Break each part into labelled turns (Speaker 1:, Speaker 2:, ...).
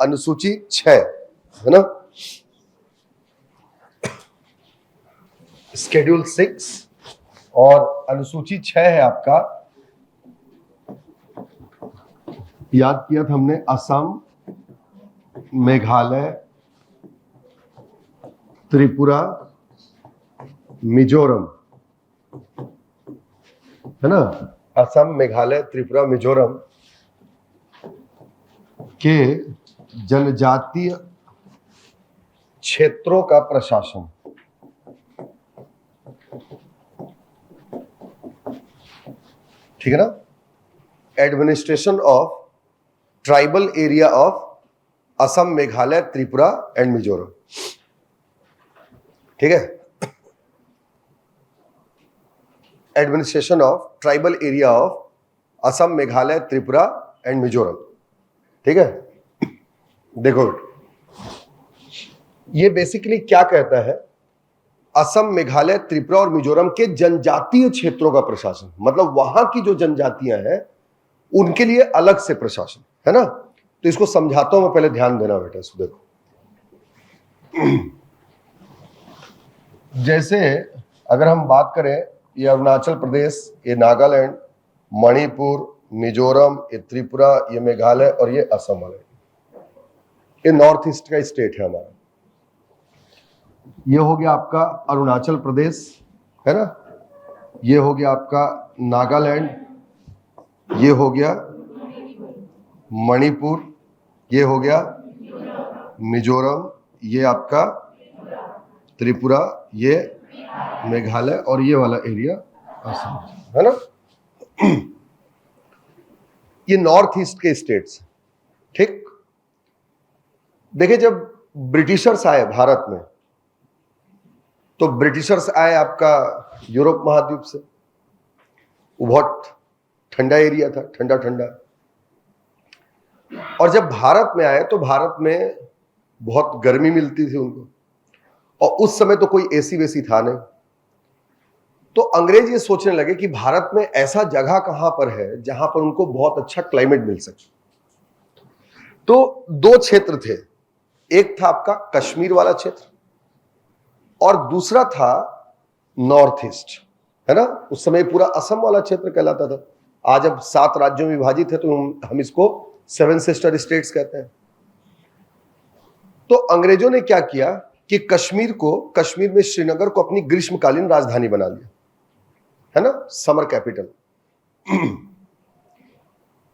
Speaker 1: अनुसूची 6 है ना, शेड्यूल 6 और अनुसूची 6 है आपका। याद किया था हमने, असम, मेघालय, त्रिपुरा, मिजोरम, है ना। असम, मेघालय, त्रिपुरा, मिजोरम के जनजातीय क्षेत्रों का प्रशासन, ठीक है ना, administration of tribal area of Assam, Meghalaya, Tripura and Mizoram, ठीक है। Administration of tribal area of Assam, Meghalaya, Tripura and Mizoram, ठीक है। देखो ये बेसिकली क्या कहता है, असम, मेघालय, त्रिपुरा और मिजोरम के जनजातीय क्षेत्रों का प्रशासन, मतलब वहां की जो जनजातियां हैं उनके लिए अलग से प्रशासन, है ना। तो इसको समझाता हूं मैं, पहले ध्यान देना बेटा। इसको देखो, जैसे अगर हम बात करें, ये अरुणाचल प्रदेश, ये नागालैंड, मणिपुर, मिजोरम, ये त्रिपुरा, ये मेघालय और ये असम वाले, ये नॉर्थ ईस्ट का स्टेट है हमारा। ये हो गया आपका अरुणाचल प्रदेश, है ना, ये हो गया आपका नागालैंड, ये हो गया मणिपुर, ये हो गया मिजोरम, ये आपका त्रिपुरा, ये मेघालय और ये वाला एरिया असम, है ना। ये नॉर्थ ईस्ट के स्टेट्स, ठीक। देखिए जब ब्रिटिशर्स आए भारत में, तो ब्रिटिशर्स आए आपका यूरोप महाद्वीप से, वो बहुत ठंडा एरिया था, ठंडा ठंडा। और जब भारत में आए तो भारत में बहुत गर्मी मिलती थी उनको, और उस समय तो कोई एसी वेसी था नहीं। तो अंग्रेज ये सोचने लगे कि भारत में ऐसा जगह कहां पर है जहां पर उनको बहुत अच्छा क्लाइमेट मिल सके। तो दो क्षेत्र थे, एक था आपका कश्मीर वाला क्षेत्र और दूसरा था नॉर्थ ईस्ट, है ना। उस समय पूरा असम वाला क्षेत्र कहलाता था। आज अब 7 राज्यों में विभाजित है, तो हम इसको 7 सिस्टर स्टेट्स कहते हैं। तो अंग्रेजों ने क्या किया कि कश्मीर में श्रीनगर को अपनी ग्रीष्मकालीन राजधानी बना लिया, है ना, समर कैपिटल।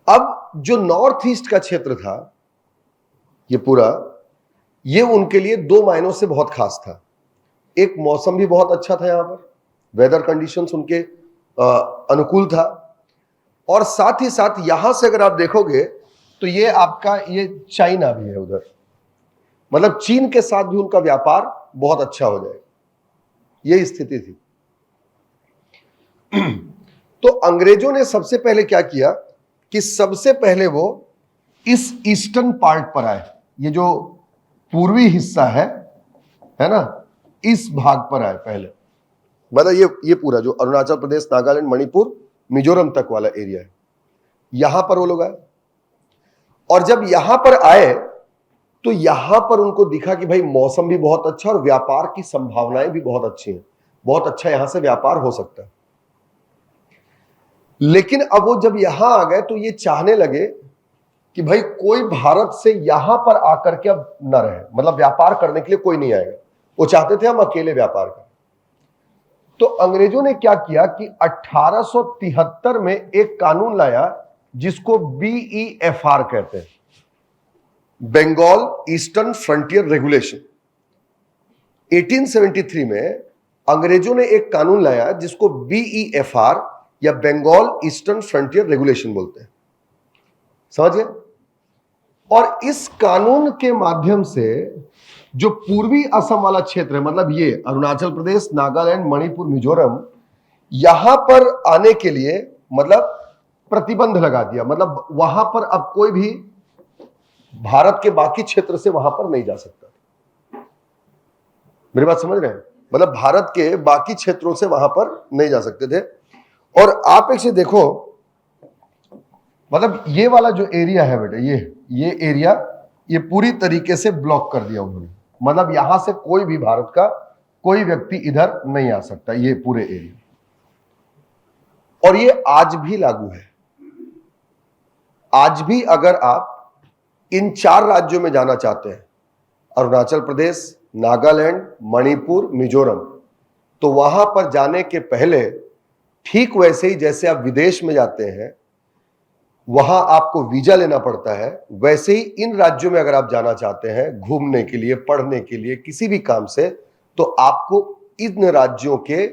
Speaker 1: अब जो नॉर्थ ईस्ट का क्षेत्र था ये पूरा, ये उनके लिए 2 मायनों से बहुत खास था। एक, मौसम भी बहुत अच्छा था, यहां पर वेदर कंडीशंस उनके अनुकूल था, और साथ ही साथ यहां से अगर आप देखोगे तो ये आपका ये चाइना भी है उधर, मतलब चीन के साथ भी उनका व्यापार बहुत अच्छा हो जाएगा, ये स्थिति थी। तो अंग्रेजों ने सबसे पहले क्या किया कि सबसे पहले वो इस ईस्टर्न पार्ट पर आए, ये जो पूर्वी हिस्सा है ना, इस भाग पर आए पहले। मतलब ये पूरा जो अरुणाचल प्रदेश, नागालैंड, मणिपुर, मिजोरम तक वाला एरिया है, यहां पर वो लोग आए। और जब यहां पर आए तो यहां पर उनको दिखा कि भाई मौसम भी बहुत अच्छा और व्यापार की संभावनाएं भी बहुत अच्छी हैं, बहुत अच्छा यहां से व्यापार हो सकता है। लेकिन अब वो जब यहां आ गए तो ये चाहने लगे कि भाई कोई भारत से यहां पर आकर के अब न रहे, मतलब व्यापार करने के लिए कोई नहीं आएगा। वो चाहते थे हम अकेले व्यापार करें। तो अंग्रेजों ने क्या किया कि 1873 में एक कानून लाया जिसको BEFR कहते हैं, बंगाल ईस्टर्न फ्रंटियर रेगुलेशन। 1873 में अंग्रेजों ने एक कानून लाया जिसको BEFR या बंगाल ईस्टर्न फ्रंटियर रेगुलेशन बोलते हैं, समझिए। और इस कानून के माध्यम से जो पूर्वी असम वाला क्षेत्र है, मतलब ये अरुणाचल प्रदेश, नागालैंड, मणिपुर, मिजोरम, यहां पर आने के लिए मतलब प्रतिबंध लगा दिया, मतलब वहां पर अब कोई भी भारत के बाकी क्षेत्र से वहां पर नहीं जा सकता। मेरी बात समझ रहे हैं? मतलब भारत के बाकी क्षेत्रों से वहां पर नहीं जा सकते थे। और आप एक से देखो, मतलब ये वाला जो एरिया है बेटा, ये एरिया ये पूरी तरीके से ब्लॉक कर दिया उन्होंने। मतलब यहां से कोई भी भारत का कोई व्यक्ति इधर नहीं आ सकता, ये पूरे एरिया। और ये आज भी लागू है। आज भी अगर आप इन 4 राज्यों में जाना चाहते हैं, अरुणाचल प्रदेश, नागालैंड, मणिपुर, मिजोरम, तो वहां पर जाने के पहले ठीक वैसे ही जैसे आप विदेश में जाते हैं वहां आपको वीजा लेना पड़ता है, वैसे ही इन राज्यों में अगर आप जाना चाहते हैं घूमने के लिए, पढ़ने के लिए, किसी भी काम से, तो आपको इन राज्यों के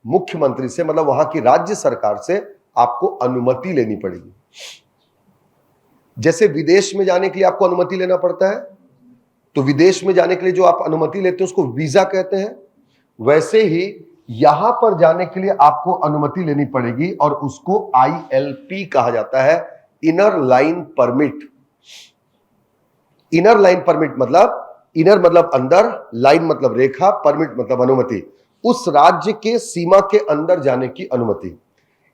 Speaker 1: मुख्यमंत्री से, मतलब वहां की राज्य सरकार से आपको अनुमति लेनी पड़ेगी। जैसे विदेश में जाने के लिए आपको अनुमति लेना पड़ता है, तो विदेश में जाने के लिए जो आप अनुमति लेते हैं उसको वीजा कहते हैं, वैसे ही यहां पर जाने के लिए आपको अनुमति लेनी पड़ेगी और उसको ILP कहा जाता है, inner line permit. Inner line permit मतलब, इनर मतलब अंदर, लाइन मतलब रेखा, परमिट मतलब अनुमति, उस राज्य के सीमा के अंदर जाने की अनुमति।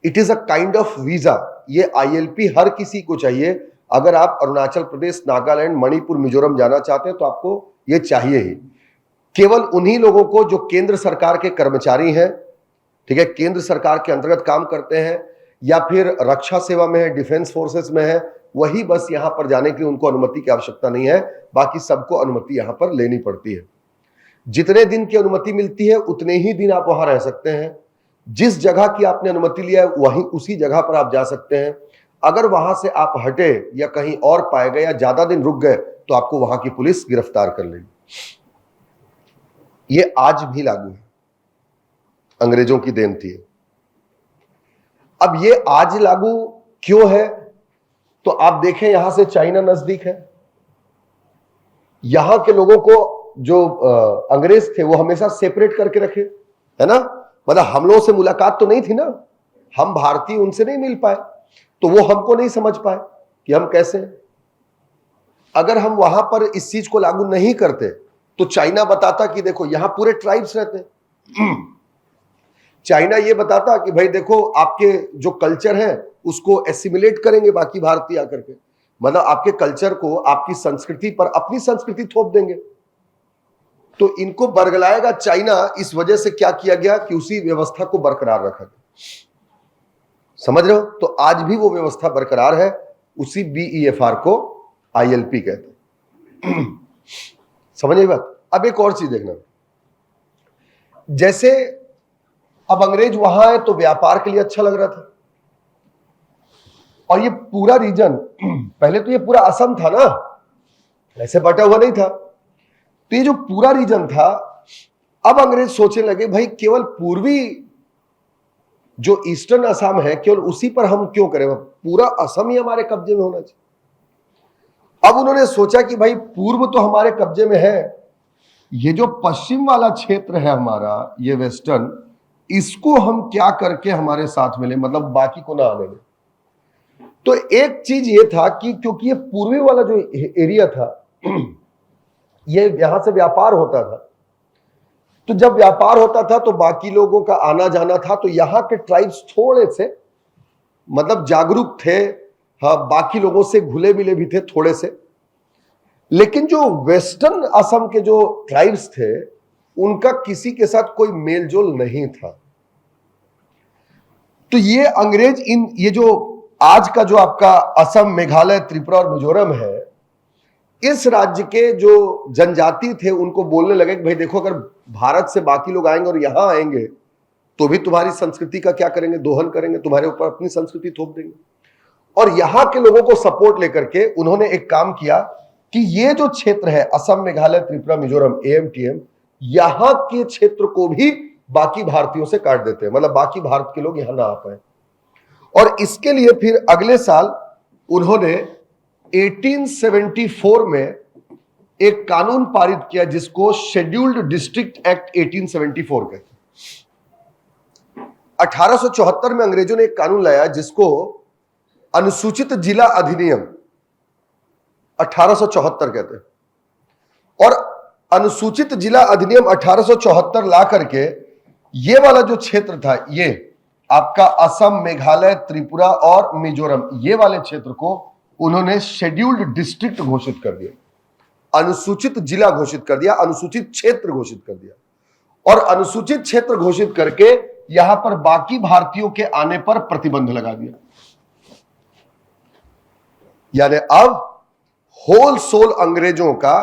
Speaker 1: It is a kind of visa. ये ILP हर किसी को चाहिए। अगर आप अरुणाचल प्रदेश, नागालैंड, मणिपुर, मिजोरम जाना चाहते हैं तो आपको ये चाहिए ही। केवल उन्हीं लोगों को जो केंद्र सरकार के कर्मचारी हैं, ठीक है, केंद्र सरकार के अंतर्गत काम करते हैं या फिर रक्षा सेवा में है, डिफेंस फोर्सेस में है, वही बस यहां पर जाने के लिए उनको अनुमति की आवश्यकता नहीं है। बाकी सबको अनुमति यहां पर लेनी पड़ती है। जितने दिन की अनुमति मिलती है उतने ही दिन आप वहां रह सकते हैं। जिस जगह की आपने अनुमति लिया है वहीं उसी जगह पर आप जा सकते हैं। अगर वहां से आप हटे या कहीं और पाए गए या ज्यादा दिन रुक गए तो आपको वहां की पुलिस गिरफ्तार कर लेगी। ये आज भी लागू है, अंग्रेजों की देन थी। अब ये आज लागू क्यों है? तो आप देखें यहां से चाइना नजदीक है। यहां के लोगों को जो अंग्रेज थे वो हमेशा सेपरेट करके रखे, है ना। मतलब हम लोगों से मुलाकात तो नहीं थी ना, हम भारतीय उनसे नहीं मिल पाए, तो वो हमको नहीं समझ पाए कि हम कैसे हैं। अगर हम वहां पर इस चीज को लागू नहीं करते तो चाइना बताता कि देखो यहां पूरे ट्राइब्स रहते हैं। चाइना ये बताता कि भाई देखो आपके जो कल्चर है उसको एसिमिलेट करेंगे बाकी भारतीय आकर के, मतलब आपके कल्चर को, आपकी संस्कृति पर अपनी संस्कृति थोप देंगे। तो इनको बरगलाएगा चाइना, इस वजह से क्या किया गया कि उसी व्यवस्था को बरकरार रखा गया। समझ रहे हो? तो आज भी वो व्यवस्था बरकरार है, उसी BEFR को ILP कहते हैं। समझ आई बात? अब एक और चीज देखना, जैसे अब अंग्रेज वहां है तो व्यापार के लिए अच्छा लग रहा था, और ये पूरा रीजन, पहले तो ये पूरा असम था ना, ऐसे बटा हुआ नहीं था, तो ये जो पूरा रीजन था, अब अंग्रेज सोचने लगे भाई केवल पूर्वी जो ईस्टर्न असम है केवल उसी पर हम क्यों करें, पूरा असम ही हमारे कब्जे में होना चाहिए। अब उन्होंने सोचा कि भाई पूर्व तो हमारे कब्जे में है, ये जो पश्चिम वाला क्षेत्र है हमारा, ये वेस्टर्न, इसको हम क्या करके हमारे साथ मिले, मतलब बाकी को ना आने दें। तो एक चीज ये था कि क्योंकि ये पूर्वी वाला जो एरिया था, ये यहां से व्यापार होता था, तो जब व्यापार होता था तो बाकी लोगों का आना जाना था, तो यहां के ट्राइब्स थोड़े से मतलब जागरूक थे, हाँ, बाकी लोगों से घुले मिले भी थे थोड़े से। लेकिन जो वेस्टर्न असम के जो ट्राइब्स थे उनका किसी के साथ कोई मेलजोल नहीं था। तो ये अंग्रेज ये जो आज का जो आपका असम, मेघालय, त्रिपुरा और मिजोरम है, इस राज्य के जो जनजाति थे उनको बोलने लगे कि भाई देखो अगर भारत से बाकी लोग आएंगे और यहां आएंगे तो भी तुम्हारी संस्कृति का क्या करेंगे, दोहन करेंगे, तुम्हारे ऊपर अपनी संस्कृति थोप देंगे। और यहां के लोगों को सपोर्ट लेकर के उन्होंने एक काम किया कि ये जो क्षेत्र है असम, मेघालय, त्रिपुरा, मिजोरम, AMTM, यहां के क्षेत्र को भी बाकी भारतीयों से काट देते हैं, मतलब बाकी भारत के लोग यहां ना आ पाए। और इसके लिए फिर अगले साल उन्होंने 1874 में एक कानून पारित किया जिसको शेड्यूल्ड डिस्ट्रिक्ट एक्ट 1874 कहते हैं। 1874 में अंग्रेजों ने एक कानून लाया जिसको अनुसूचित जिला अधिनियम 1874 कहते हैं। और अनुसूचित जिला अधिनियम 1874 ला करके ये वाला जो क्षेत्र था, ये आपका असम, मेघालय, त्रिपुरा और मिजोरम, ये वाले क्षेत्र को उन्होंने शेड्यूल्ड डिस्ट्रिक्ट घोषित कर दिया। अनुसूचित जिला घोषित कर दिया, अनुसूचित क्षेत्र घोषित कर दिया और अनुसूचित क्षेत्र घोषित करके यहां पर बाकी भारतीयों के आने पर प्रतिबंध लगा दिया। यानी अब होल सोल अंग्रेजों का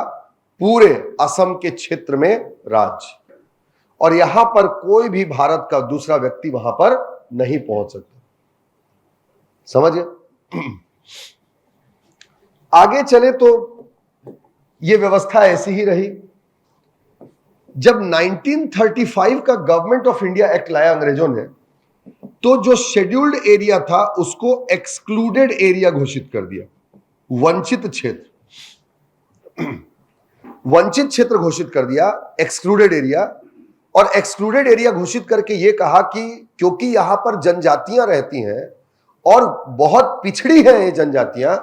Speaker 1: पूरे असम के क्षेत्र में राज, और यहां पर कोई भी भारत का दूसरा व्यक्ति वहां पर नहीं पहुंच सकता। समझे? आगे चले तो यह व्यवस्था ऐसी ही रही। जब 1935 का गवर्नमेंट ऑफ इंडिया एक्ट लाया अंग्रेजों ने, तो जो शेड्यूल्ड एरिया था उसको एक्सक्लूडेड एरिया घोषित कर दिया, वंचित क्षेत्र। वंचित क्षेत्र घोषित कर दिया, एक्सक्लूडेड एरिया। और एक्सक्लूडेड एरिया घोषित करके यह कहा कि क्योंकि यहां पर जनजातियां रहती हैं और बहुत पिछड़ी हैं ये जनजातियां,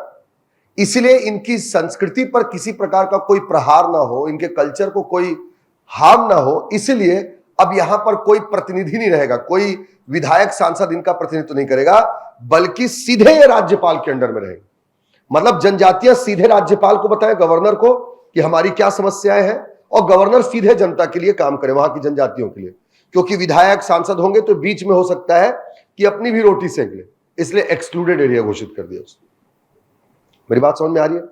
Speaker 1: इसलिए इनकी संस्कृति पर किसी प्रकार का कोई प्रहार ना हो, इनके कल्चर को कोई हार्म ना हो, इसलिए अब यहां पर कोई प्रतिनिधि नहीं रहेगा, कोई विधायक सांसद इनका प्रतिनिधित्व नहीं करेगा, बल्कि सीधे ये राज्यपाल के अंडर में रहेंगे। मतलब जनजातियां सीधे राज्यपाल को बताएं, गवर्नर को, कि हमारी क्या समस्याएं हैं, और गवर्नर सीधे जनता के लिए काम करे, वहां की जनजातियों के लिए। क्योंकि विधायक सांसद होंगे तो बीच में हो सकता है कि अपनी भी रोटी सेक ले, इसलिए एक्सक्लूडेड एरिया घोषित कर दिया उसने। मेरी बात समझ में आ रही है?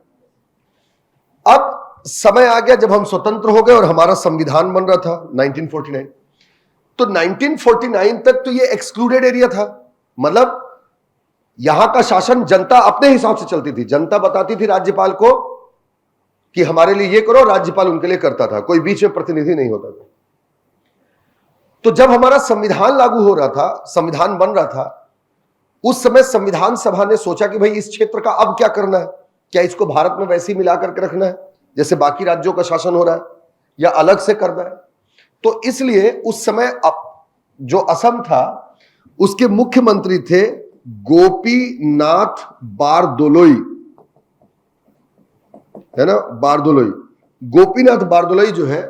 Speaker 1: अब समय आ गया जब हम स्वतंत्र हो गए और हमारा संविधान बन रहा था 1949। तो 1949 तक तो ये एक्सक्लूडेड एरिया था, मतलब यहां का शासन जनता अपने हिसाब से चलती थी। जनता बताती थी राज्यपाल को कि हमारे लिए ये करो, राज्यपाल उनके लिए करता था, कोई बीच में प्रतिनिधि नहीं होता था। तो जब हमारा संविधान लागू हो रहा था, संविधान बन रहा था, उस समय संविधान सभा ने सोचा कि भाई इस क्षेत्र का अब क्या करना है, क्या इसको भारत में वैसे ही मिला करके रखना है जैसे बाकी राज्यों का शासन हो रहा है, या अलग से करना है। तो इसलिए उस समय जो असम था उसके मुख्यमंत्री थे गोपीनाथ बारदोलोई, है ना, बारदोलोई। गोपीनाथ बारदोलोई जो है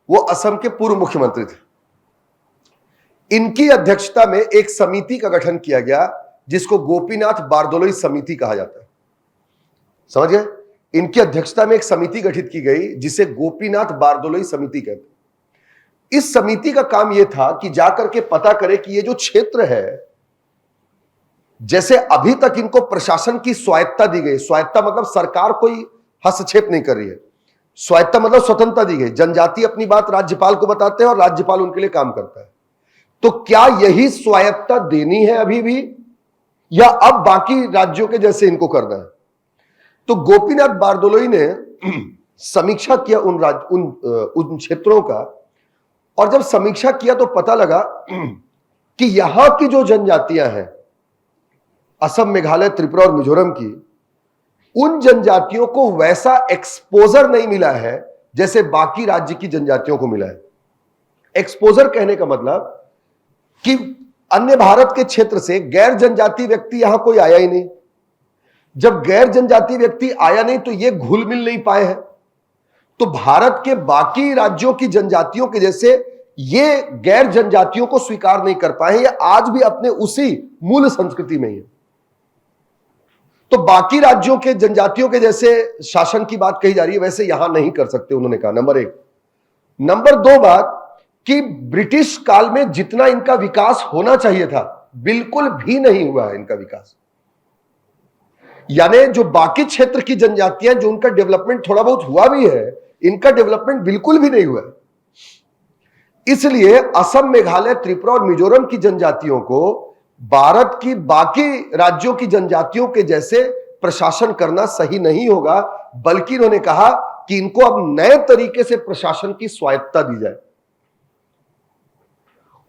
Speaker 1: वो असम के पूर्व मुख्यमंत्री थे। इनकी अध्यक्षता में एक समिति का गठन किया गया जिसको गोपीनाथ बारदोलोई समिति कहा जाता है। समझ गए? इनकी अध्यक्षता में एक समिति गठित की गई जिसे गोपीनाथ बारदोलोई समिति कहते हैं। इस समिति का काम यह था कि जाकर के पता करे कि ये जो क्षेत्र है, जैसे अभी तक इनको प्रशासन की स्वायत्ता दी गई, स्वायत्ता मतलब सरकार कोई हस्तक्षेप नहीं कर रही है, स्वायत्ता मतलब स्वतंत्रता दी गई, जनजाति अपनी बात राज्यपाल को बताते हैं और राज्यपाल उनके लिए काम करता है। तो क्या यही स्वायत्ता देनी है अभी भी, या अब बाकी राज्यों के जैसे इनको करना है? तो गोपीनाथ बारदोलोई ने समीक्षा किया उन क्षेत्रों का, और जब समीक्षा किया तो पता लगा कि यहां की जो जनजातियां हैं, असम, मेघालय, त्रिपुरा और मिजोरम की, उन जनजातियों को वैसा एक्सपोजर नहीं मिला है जैसे बाकी राज्य की जनजातियों को मिला है। एक्सपोजर कहने का मतलब कि अन्य भारत के क्षेत्र से गैर जनजाति व्यक्ति यहां कोई आया ही नहीं। जब गैर जनजाति व्यक्ति आया नहीं तो ये घुल मिल नहीं पाए हैं, तो भारत के बाकी राज्यों की जनजातियों के जैसे ये गैर जनजातियों को स्वीकार नहीं कर पाए हैं, ये आज भी अपने उसी मूल संस्कृति में ही है। तो बाकी राज्यों के जनजातियों के जैसे शासन की बात कही जा रही है, वैसे यहां नहीं कर सकते, उन्होंने कहा। नंबर एक। नंबर दो बात कि ब्रिटिश काल में जितना इनका विकास होना चाहिए था, बिल्कुल भी नहीं हुआ है इनका विकास। यानी जो बाकी क्षेत्र की जनजातियां, जो उनका डेवलपमेंट थोड़ा बहुत हुआ भी है, इनका डेवलपमेंट बिल्कुल भी नहीं हुआ है। इसलिए असम, मेघालय, त्रिपुरा और मिजोरम की जनजातियों को भारत की बाकी राज्यों की जनजातियों के जैसे प्रशासन करना सही नहीं होगा, बल्कि इन्होंने कहा कि इनको अब नए तरीके से प्रशासन की स्वायत्ता दी जाए।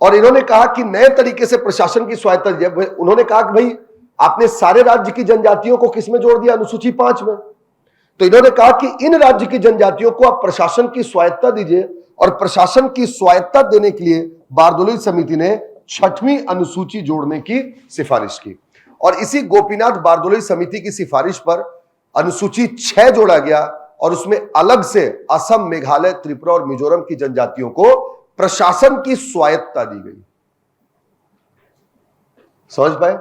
Speaker 1: और इन्होंने कहा कि नए तरीके से प्रशासन की स्वायत्ता दी जाए। उन्होंने कहा कि भाई आपने सारे राज्य की जनजातियों को किसमें जोड़ दिया? अनुसूची 5 में। तो इन्होंने कहा कि इन राज्य की जनजातियों को आप प्रशासन की स्वायत्ता दीजिए, और प्रशासन की स्वायत्ता देने के लिए बारदोलोई समिति ने 6वीं अनुसूची जोड़ने की सिफारिश की। और इसी गोपीनाथ बारदोलोई समिति की सिफारिश पर अनुसूची 6 जोड़ा गया, और उसमें अलग से असम, मेघालय, त्रिपुरा और मिजोरम की जनजातियों को प्रशासन की स्वायत्ता दी गई। समझ पाए?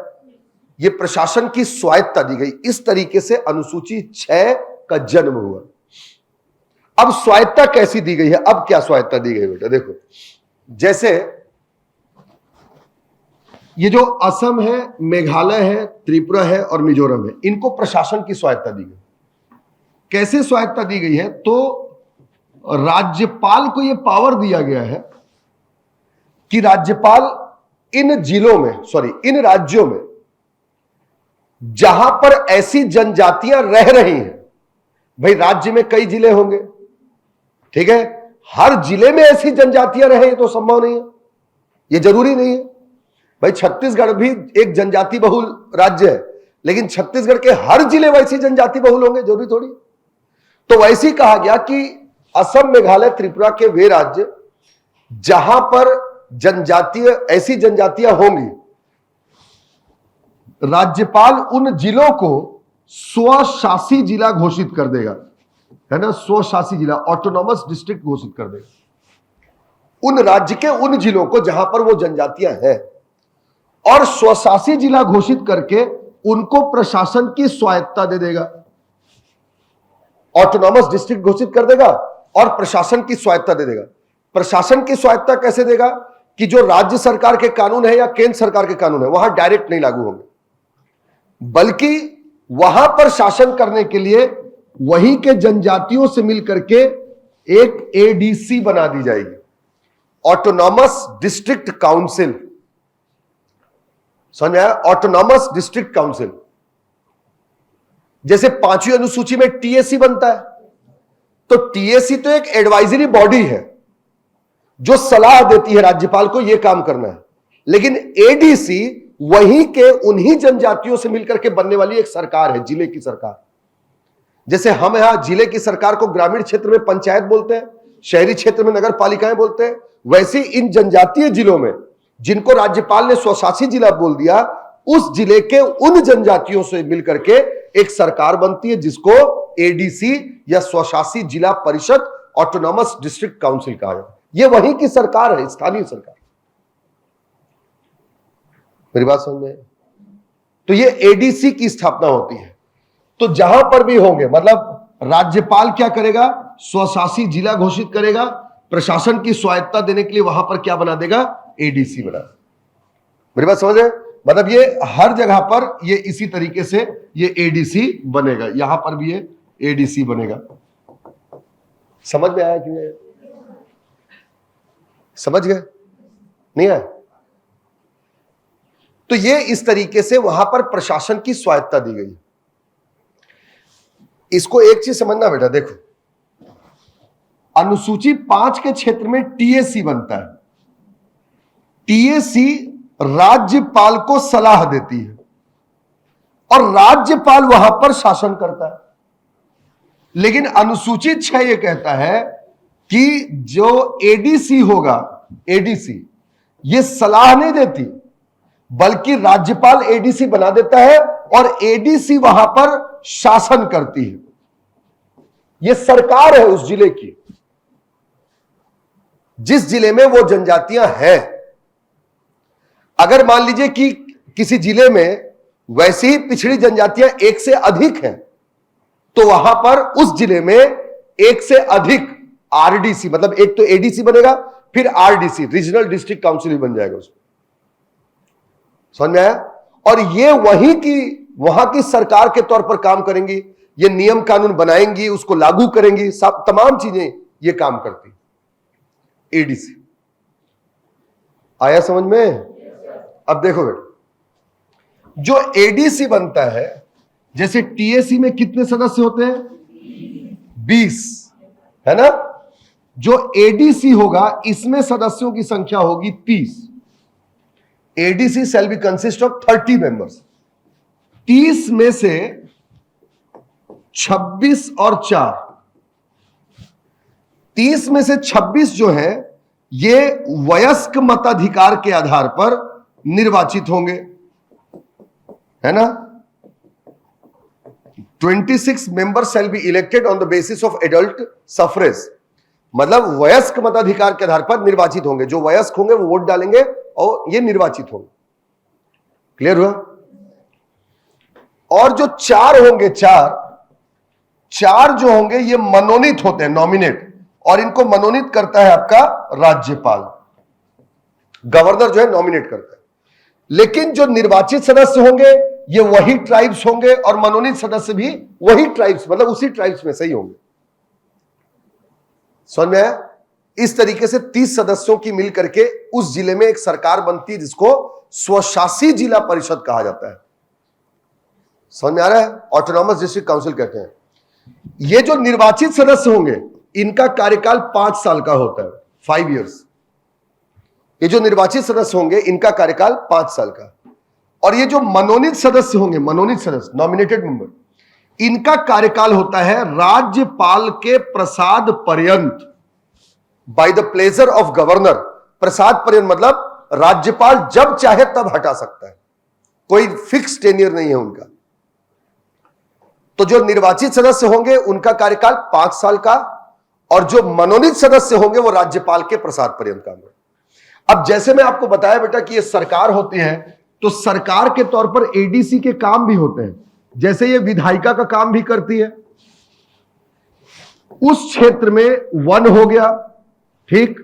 Speaker 1: ये प्रशासन की स्वायत्ता दी गई। इस तरीके से अनुसूची 6 का जन्म हुआ। अब स्वायत्ता कैसी दी गई है? अब क्या स्वायत्ता दी गई बेटा? देखो, जैसे ये जो असम है, मेघालय है, त्रिपुरा है और मिजोरम है, इनको प्रशासन की स्वायत्ता दी गई। कैसे स्वायत्ता दी गई है? तो राज्यपाल को यह पावर दिया गया है कि राज्यपाल इन जिलों में, इन राज्यों में जहां पर ऐसी जनजातियां रह रही हैं, भाई राज्य में कई जिले होंगे, ठीक है, हर जिले में ऐसी जनजातियां रहे, ये तो संभव नहीं है, ये जरूरी नहीं है। भाई छत्तीसगढ़ भी एक जनजाति बहुल राज्य है, लेकिन छत्तीसगढ़ के हर जिले वैसी जनजाति बहुल होंगे, जरूरी थोड़ी। तो वैसे ही कहा गया कि असम, मेघालय, त्रिपुरा के वे राज्य जहां पर ऐसी जनजातियां होंगी, राज्यपाल उन जिलों को स्वशासी जिला घोषित कर देगा, है ना, स्वशासी जिला, ऑटोनॉमस डिस्ट्रिक्ट घोषित कर देगा उन राज्य के उन जिलों को जहां पर वो जनजातियां हैं, और स्वशासी जिला घोषित करके उनको प्रशासन की स्वायत्ता दे देगा। ऑटोनॉमस डिस्ट्रिक्ट घोषित कर देगा और प्रशासन की स्वायत्ता दे देगा। प्रशासन की स्वायत्ता कैसे देगा? कि जो राज्य सरकार के कानून है या केंद्र सरकार के कानून है, वहां डायरेक्ट नहीं लागू होंगे, बल्कि वहां पर शासन करने के लिए वहीं के जनजातियों से मिलकर के एक एडीसी बना दी जाएगी, ऑटोनॉमस डिस्ट्रिक्ट काउंसिल। समझ आया? Autonomous district council. जैसे 5वीं अनुसूची में टीएसी बनता है, तो टीएसी तो एक एडवाइजरी बॉडी है जो सलाह देती है राज्यपाल को यह काम करना है, लेकिन एडीसी वहीं के उन्हीं जनजातियों से मिलकर के बनने वाली एक सरकार है, जिले की सरकार। जैसे हम यहां जिले की सरकार को ग्रामीण क्षेत्र में पंचायत बोलते हैं, शहरी क्षेत्र में नगर पालिकाएं बोलते हैं, वैसे इन जनजातीय जिलों में जिनको राज्यपाल ने स्वशासी जिला बोल दिया, उस जिले के उन जनजातियों से मिलकर के एक सरकार बनती है जिसको एडीसी या स्वशासी जिला परिषद, ऑटोनॉमस डिस्ट्रिक्ट काउंसिल कहा जाता है। यह वहीं की सरकार है, स्थानीय सरकार। मेरी बात समझ में? तो यह एडीसी की स्थापना होती है। तो जहां पर भी होंगे, मतलब राज्यपाल क्या करेगा? स्वशासी जिला घोषित करेगा, प्रशासन की स्वायत्ता देने के लिए वहां पर क्या बना देगा? एडीसी बना। मेरी बात समझ है? मतलब ये हर जगह पर ये इसी तरीके से ये एडीसी बनेगा, यहां पर भी ये एडीसी बनेगा। समझ में आया कि नहीं? समझ गए? नहीं आया? तो ये इस तरीके से वहां पर प्रशासन की स्वायत्ता दी गई। इसको एक चीज समझना बेटा, देखो, अनुसूची 5 के क्षेत्र में टीएसी बनता है। टीएसी राज्यपाल को सलाह देती है और राज्यपाल वहां पर शासन करता है। लेकिन अनुसूची 6 यह कहता है कि जो एडीसी होगा, एडीसी ये सलाह नहीं देती, बल्कि राज्यपाल एडीसी बना देता है और एडीसी वहां पर शासन करती है। यह सरकार है उस जिले की, जिस जिले में वो जनजातियां हैं। अगर मान लीजिए कि किसी जिले में वैसी ही पिछड़ी जनजातियां 1 से अधिक हैं, तो वहां पर उस जिले में 1 से अधिक आरडीसी, मतलब एक तो एडीसी बनेगा, फिर आरडीसी, रीजनल डिस्ट्रिक्ट काउंसिल भी बन जाएगा उसमें। समझ में आया? और ये वहां की सरकार के तौर पर काम करेंगी, ये नियम कानून बनाएंगी, उसको लागू करेंगी, सब तमाम चीजें ये काम करती। एडीसी आया समझ में? अब देखो बेटा, जो एडीसी बनता है, जैसे टीएसी में कितने सदस्य होते हैं? 20, है ना? जो एडीसी होगा इसमें सदस्यों की संख्या होगी 30। ADC shall be consist of 30 members. 30 में से 26 और 4, 30 में से 26 जो है ये वयस्क मताधिकार के आधार पर निर्वाचित होंगे, है ना? 26 members shall be elected on the basis of adult suffrage, मतलब वयस्क मताधिकार के आधार पर निर्वाचित होंगे। जो वयस्क होंगे वो वोट डालेंगे और ये निर्वाचित होंगे। क्लियर हुआ? और जो 4 होंगे, 4 जो होंगे ये मनोनीत होते हैं, नॉमिनेट, और इनको मनोनीत करता है आपका राज्यपाल। गवर्नर जो है नॉमिनेट करता है। लेकिन जो निर्वाचित सदस्य होंगे ये वही ट्राइब्स होंगे और मनोनीत सदस्य भी वही ट्राइब्स, मतलब उसी ट्राइब्स में से ही होंगे। समझ में आया? इस तरीके से 30 सदस्यों की मिलकर के उस जिले में एक सरकार बनती है जिसको स्वशासी जिला परिषद कहा जाता है। समझ में आ रहा है? ऑटोनॉमस डिस्ट्रिक्ट काउंसिल कहते हैं। ये जो निर्वाचित सदस्य होंगे इनका कार्यकाल 5 साल का होता है, 5 इयर्स। ये जो निर्वाचित सदस्य होंगे इनका कार्यकाल 5 साल का। और ये जो मनोनीत सदस्य होंगे, मनोनीत सदस्य, नॉमिनेटेड मेंबर, इनका कार्यकाल होता है राज्यपाल के प्रसाद पर्यंत, by the pleasure of governor. प्रसाद पर्यंत मतलब राज्यपाल जब चाहे तब हटा सकता है, कोई फिक्स टेन्योर नहीं है उनका। तो जो निर्वाचित सदस्य होंगे उनका कार्यकाल 5 साल का, और जो मनोनीत सदस्य होंगे वो राज्यपाल के प्रसाद पर्यंत काम है। अब जैसे मैं आपको बताया बेटा कि ये सरकार होती है, तो सरकार के तौर पर एडीसी के काम भी होते हैं। जैसे ये विधायिका का काम भी करती है, उस क्षेत्र में वन हो गया, ठीक,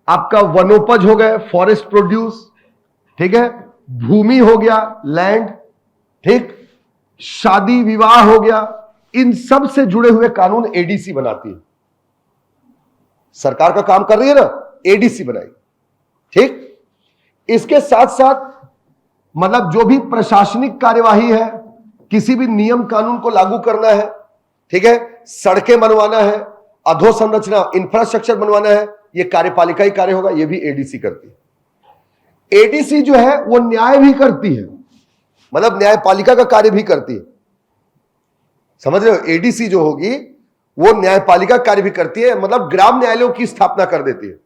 Speaker 1: आपका वनोपज हो गए, फॉरेस्ट प्रोड्यूस, ठीक है, भूमि हो गया, लैंड, ठीक, शादी विवाह हो गया, इन सब से जुड़े हुए कानून एडीसी बनाती है। सरकार का काम कर रही है ना, एडीसी बनाई, ठीक। इसके साथ साथ मतलब जो भी प्रशासनिक कार्यवाही है, किसी भी नियम कानून को लागू करना है, ठीक है, सड़कें बनवाना है, अधोसंरचना इंफ्रास्ट्रक्चर बनवाना है, यह कार्यपालिका ही कार्य होगा, यह भी एडीसी करती है। एडीसी जो है वो न्याय भी करती है, मतलब न्यायपालिका का कार्य भी करती है। समझ रहे हो? एडीसी जो होगी वो न्यायपालिका कार्य भी करती है, मतलब ग्राम न्यायालयों की स्थापना कर देती है।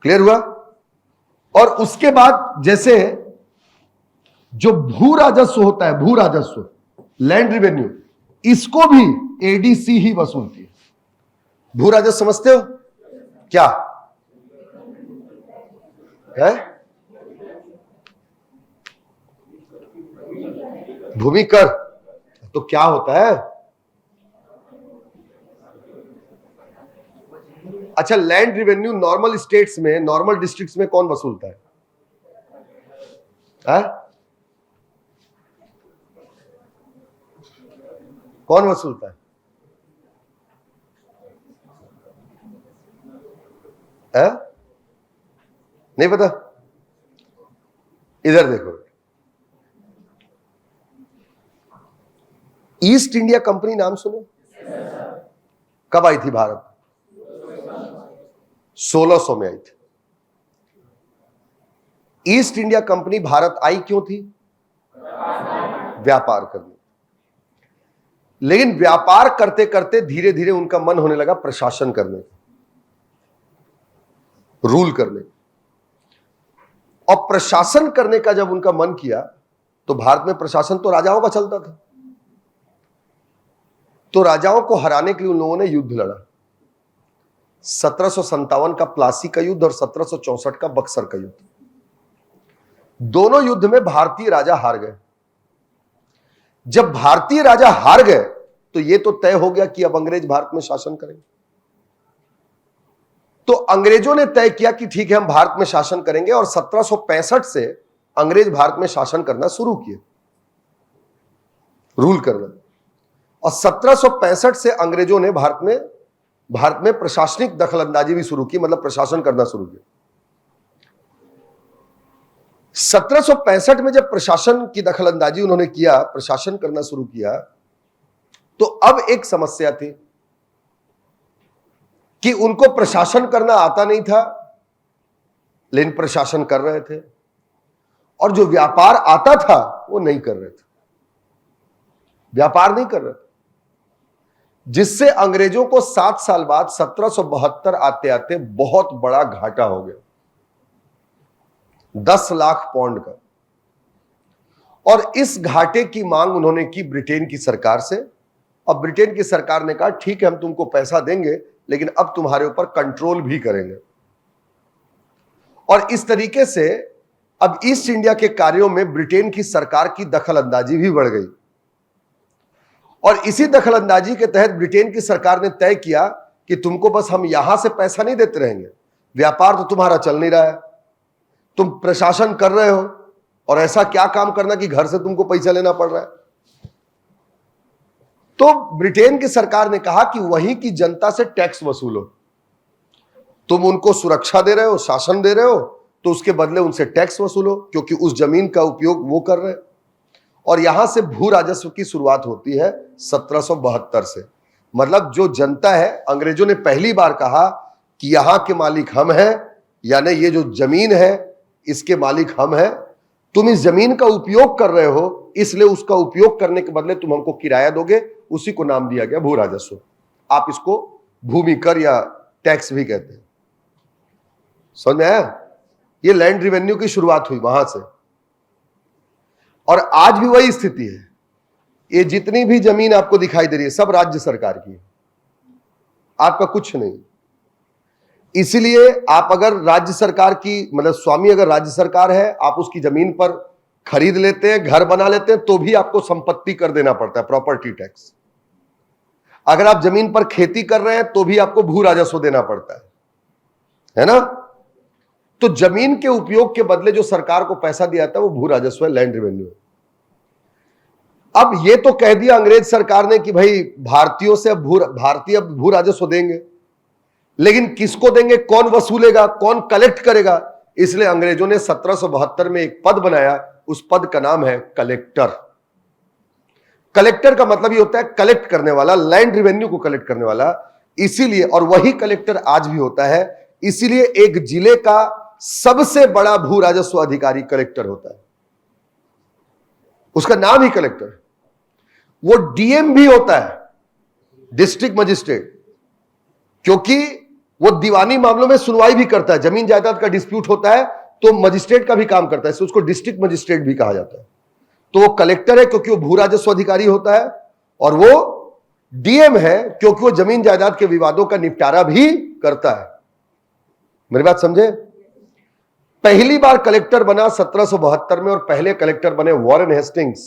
Speaker 1: क्लियर हुआ? और उसके बाद जैसे जो भू राजस्व होता है, भू राजस्व, लैंड रेवेन्यू, इसको भी एडीसी ही वसूलती है। भू राजस्व समझते हो क्या है? भूमि कर तो क्या होता है? अच्छा, लैंड रेवेन्यू नॉर्मल स्टेट्स में, नॉर्मल डिस्ट्रिक्ट्स में कौन वसूलता है? कौन वसूलता है? नहीं पता? इधर देखो, ईस्ट इंडिया कंपनी नाम सुनो? कब आई थी भारत? 1600 में आई थी। ईस्ट इंडिया कंपनी भारत आई क्यों थी? व्यापार करने। लेकिन व्यापार करते करते धीरे धीरे उनका मन होने लगा प्रशासन करने, रूल करने। और प्रशासन करने का जब उनका मन किया, तो भारत में प्रशासन तो राजाओं का चलता था, तो राजाओं को हराने के लिए उन लोगों ने युद्ध लड़ा। 1757 का प्लासी का युद्ध और 1764 का बक्सर का युद्ध। दोनों युद्ध में भारतीय राजा हार गए। जब भारतीय राजा हार गए तो यह तो तय हो गया कि अब अंग्रेज भारत में शासन करेंगे। तो अंग्रेजों ने तय किया कि ठीक है, हम भारत में शासन करेंगे, और 1765 से अंग्रेज भारत में शासन करना शुरू किए, रूल करना। और 1765 से अंग्रेजों ने भारत में प्रशासनिक दखलंदाजी भी शुरू की, मतलब प्रशासन करना शुरू किया। 1765 में जब प्रशासन की दखलंदाजी उन्होंने किया, प्रशासन करना शुरू किया, तो अब एक समस्या थी कि उनको प्रशासन करना आता नहीं था, लेकिन प्रशासन कर रहे थे, और जो व्यापार आता था वो नहीं कर रहे थे, व्यापार नहीं कर रहे थे, जिससे अंग्रेजों को 7 साल बाद 1772 आते आते बहुत बड़ा घाटा हो गया, 10 लाख पाउंड का। और इस घाटे की मांग उन्होंने की ब्रिटेन की सरकार से, और ब्रिटेन की सरकार ने कहा ठीक है, हम तुमको पैसा देंगे, लेकिन अब तुम्हारे ऊपर कंट्रोल भी करेंगे। और इस तरीके से अब ईस्ट इंडिया के कार्यों में ब्रिटेन की सरकार की दखल अंदाजी भी बढ़ गई। और इसी दखलंदाजी के तहत ब्रिटेन की सरकार ने तय किया कि तुमको बस हम यहां से पैसा नहीं देते रहेंगे, व्यापार तो तुम्हारा चल नहीं रहा है, तुम प्रशासन कर रहे हो और ऐसा क्या काम करना कि घर से तुमको पैसा लेना पड़ रहा है। तो ब्रिटेन की सरकार ने कहा कि वहीं की जनता से टैक्स वसूलो। तुम उनको सुरक्षा दे रहे हो, शासन दे रहे हो, तो उसके बदले उनसे टैक्स वसूलो, क्योंकि उस जमीन का उपयोग वो कर रहे हैं। और यहां से भू राजस्व की शुरुआत होती है 1772 से। मतलब जो जनता है, अंग्रेजों ने पहली बार कहा कि यहां के मालिक हम हैं, यानी ये जो जमीन है इसके मालिक हम हैं, तुम इस जमीन का उपयोग कर रहे हो, इसलिए उसका उपयोग करने के बदले तुम हमको किराया दोगे। उसी को नाम दिया गया भू राजस्व। आप इसको भूमि कर या टैक्स भी कहते हैं। समझ में आया? ये लैंड रिवेन्यू की शुरुआत हुई वहां से, और आज भी वही स्थिति है। ये जितनी भी जमीन आपको दिखाई दे रही है सब राज्य सरकार की है, आपका कुछ नहीं। इसीलिए आप अगर राज्य सरकार की, मतलब स्वामी अगर राज्य सरकार है, आप उसकी जमीन पर खरीद लेते हैं, घर बना लेते हैं, तो भी आपको संपत्ति कर देना पड़ता है, प्रॉपर्टी टैक्स। अगर आप जमीन पर खेती कर रहे हैं तो भी आपको भू राजस्व देना पड़ता है ना? तो जमीन के उपयोग के बदले जो सरकार को पैसा दिया था वो भू राजस्व है, लैंड रेवेन्यू है। अब ये तो कह दिया अंग्रेज सरकार ने कि भाई भारतीयों से भारतीय भू राजस्व देंगे, लेकिन किसको देंगे, कौन वसूलेगा, कौन कलेक्ट करेगा? इसलिए अंग्रेजों ने 1772 में एक पद बनाया, उस पद का नाम है कलेक्टर। कलेक्टर का मतलब ये होता है कलेक्ट करने वाला, लैंड रेवेन्यू को कलेक्ट करने वाला। इसीलिए, और वही कलेक्टर आज भी होता है, इसीलिए एक जिले का सबसे बड़ा भू राजस्व अधिकारी कलेक्टर होता है, उसका नाम ही कलेक्टर। वो डीएम भी होता है, डिस्ट्रिक्ट मजिस्ट्रेट, क्योंकि वो दीवानी मामलों में सुनवाई भी करता है। जमीन जायदाद का डिस्प्यूट होता है तो मजिस्ट्रेट का भी काम करता है, इसलिए उसको डिस्ट्रिक्ट मजिस्ट्रेट भी कहा जाता है। तो वो कलेक्टर है क्योंकि वो भू राजस्व अधिकारी होता है, और वो डीएम है क्योंकि वो जमीन जायदाद के विवादों का निपटारा भी करता है। मेरी बात समझे? पहली बार कलेक्टर बना 1772 में, और पहले कलेक्टर बने वॉरेन हेस्टिंग्स।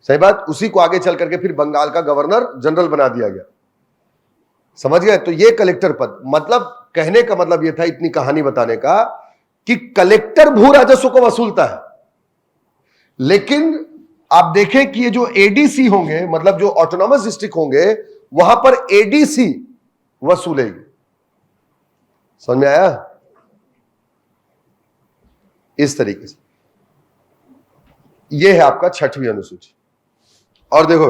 Speaker 1: सही बात। उसी को आगे चल करके फिर बंगाल का गवर्नर जनरल बना दिया गया। समझ गए? तो ये कलेक्टर पद, मतलब कहने का मतलब ये था, इतनी कहानी बताने का, कि कलेक्टर भू राजस्व को वसूलता है। लेकिन आप देखें कि ये जो एडीसी होंगे, मतलब जो ऑटोनॉमस डिस्ट्रिक्ट होंगे, वहां पर एडीसी वसूलेगी। समझ में आया? इस तरीके से ये है आपका 6वीं अनुसूची। और देखो,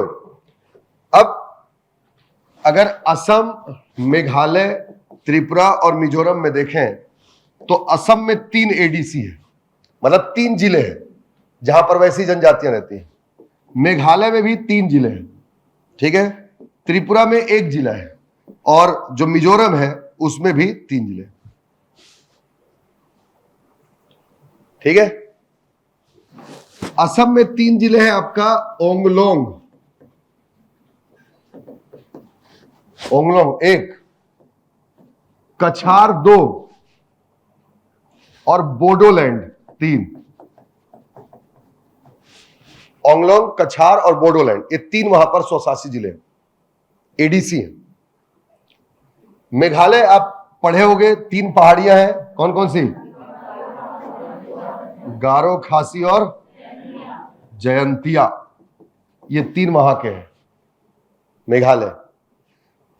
Speaker 1: अब अगर असम, मेघालय, त्रिपुरा और मिजोरम में देखें तो असम में 3 एडीसी है, मतलब 3 जिले हैं जहां पर वैसी जनजातियां रहती हैं। मेघालय में भी 3 जिले हैं, ठीक है। त्रिपुरा में 1 जिला है, और जो मिजोरम है उसमें भी 3 जिले, ठीक है। असम में 3 जिले हैं आपका, ओंगलोंग 1, कछार 2 और बोडोलैंड 3। ओंगलोंग, कछार और बोडोलैंड, ये 3 वहां पर स्वशासी जिले हैं, एडीसी हैं। मेघालय आप पढ़े होंगे, 3 पहाड़ियां हैं, कौन कौन सी? गारो, खासी और जयंतिया, ये 3 वहां के हैं मेघालय।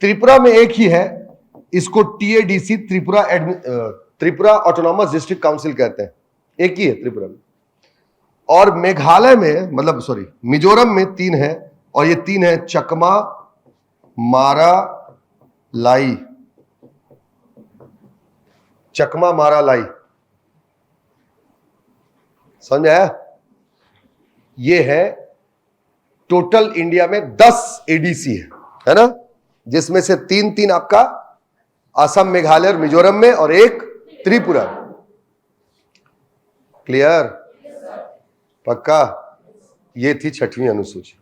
Speaker 1: त्रिपुरा में 1 ही है, इसको टीएडीसी, त्रिपुरा ऑटोनॉमस डिस्ट्रिक्ट काउंसिल कहते हैं, 1 ही है त्रिपुरा में। और मेघालय में, मतलब सॉरी, मिजोरम में 3 है, और ये 3 है चकमा, मारा, लाई। चकमा, मारा, लाई। समझ में आया? ये है टोटल इंडिया में 10 एडीसी है ना, जिसमें से 3 आपका असम, मेघालय और मिजोरम में, और 1 त्रिपुरा। क्लियर? पक्का? ये थी 6वीं अनुसूची।